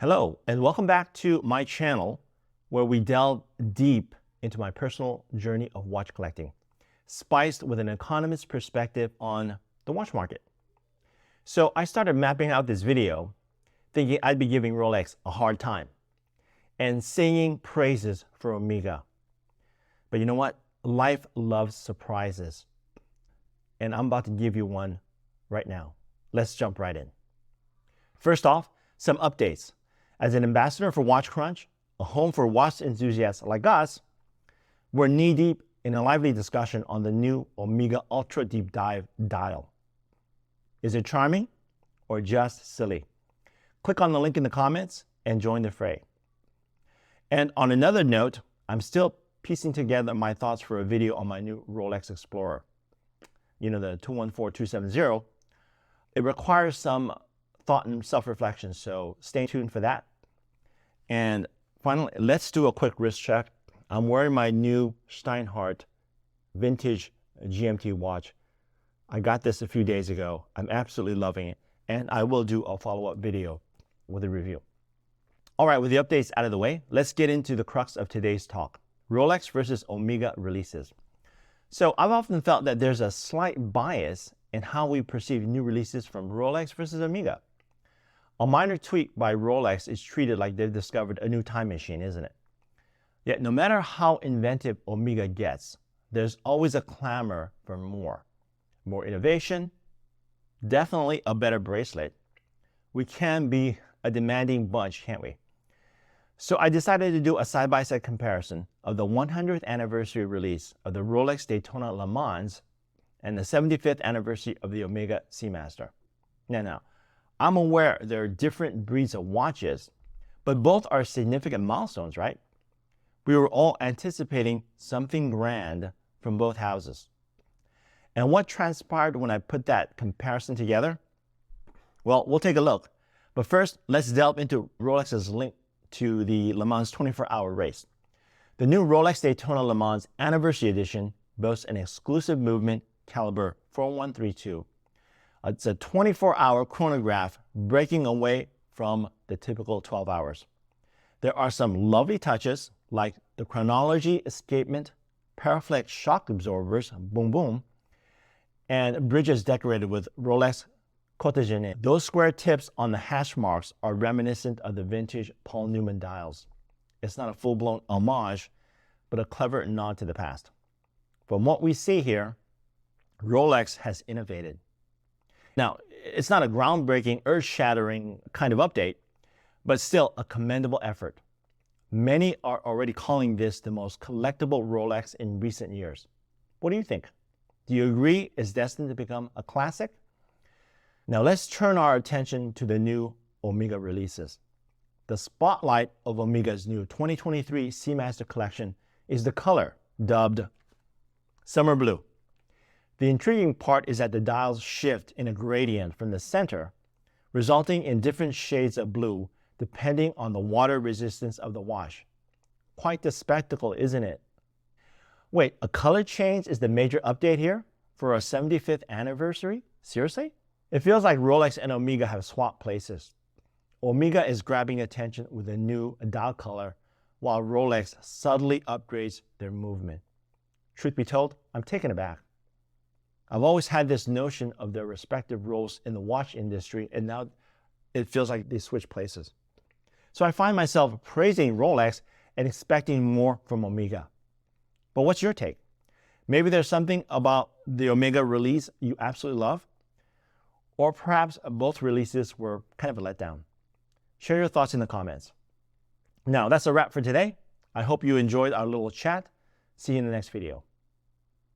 Hello, and welcome back to my channel where we delve deep into my personal journey of watch collecting, spiced with an economist's perspective on the watch market. So I started mapping out this video thinking I'd be giving Rolex a hard time and singing praises for Omega. But you know what? Life loves surprises. And I'm about to give you one right now. Let's jump right in. First off, some updates. As an ambassador for Watch Crunch, a home for watch enthusiasts like us, we're knee-deep in a lively discussion on the new Omega Ultra Deep Dive dial. Is it charming or just silly? Click on the link in the comments and join the fray. And on another note, I'm still piecing together my thoughts for a video on my new Rolex Explorer. You know, the 214270. It requires some thought and self-reflection, so stay tuned for that. And finally, let's do a quick wrist check. I'm wearing my new Steinhardt vintage GMT watch. I got this a few days ago. I'm absolutely loving it, and I will do a follow-up video with a review. All right, with the updates out of the way, let's get into the crux of today's talk. Rolex versus Omega releases. So I've often felt that there's a slight bias in how we perceive new releases from Rolex versus Omega. A minor tweak by Rolex is treated like they've discovered a new time machine, isn't it? Yet no matter how inventive Omega gets, there's always a clamor for more. More innovation, definitely a better bracelet. We can be a demanding bunch, can't we? So I decided to do a side-by-side comparison of the 100th anniversary release of the Rolex Daytona Le Mans and the 75th anniversary of the Omega Seamaster. Now, I'm aware there are different breeds of watches, but both are significant milestones, right? We were all anticipating something grand from both houses. And what transpired when I put that comparison together? Well, we'll take a look. But first, let's delve into Rolex's link to the Le Mans 24-hour race. The new Rolex Daytona Le Mans Anniversary Edition boasts an exclusive movement caliber 4132. It's a 24-hour chronograph breaking away from the typical 12 hours. There are some lovely touches like the chronology escapement, Paraflex shock absorbers, boom boom, and bridges decorated with Rolex Cottagene. Those square tips on the hash marks are reminiscent of the vintage Paul Newman dials. It's not a full-blown homage, but a clever nod to the past. From what we see here, Rolex has innovated. Now, it's not a groundbreaking, earth-shattering kind of update, but still a commendable effort. Many are already calling this the most collectible Rolex in recent years. What do you think? Do you agree it's destined to become a classic? Now let's turn our attention to the new Omega releases. The spotlight of Omega's new 2023 Seamaster collection is the color, dubbed Summer Blue. The intriguing part is that the dials shift in a gradient from the center, resulting in different shades of blue depending on the water resistance of the watch. Quite the spectacle, isn't it? Wait, a color change is the major update here for our 75th anniversary? Seriously? It feels like Rolex and Omega have swapped places. Omega is grabbing attention with a new dial color, while Rolex subtly upgrades their movement. Truth be told, I'm taken aback. I've always had this notion of their respective roles in the watch industry, and now it feels like they switch places. So I find myself praising Rolex and expecting more from Omega. But what's your take? Maybe there's something about the Omega release you absolutely love, or perhaps both releases were kind of a letdown. Share your thoughts in the comments. Now, that's a wrap for today. I hope you enjoyed our little chat. See you in the next video.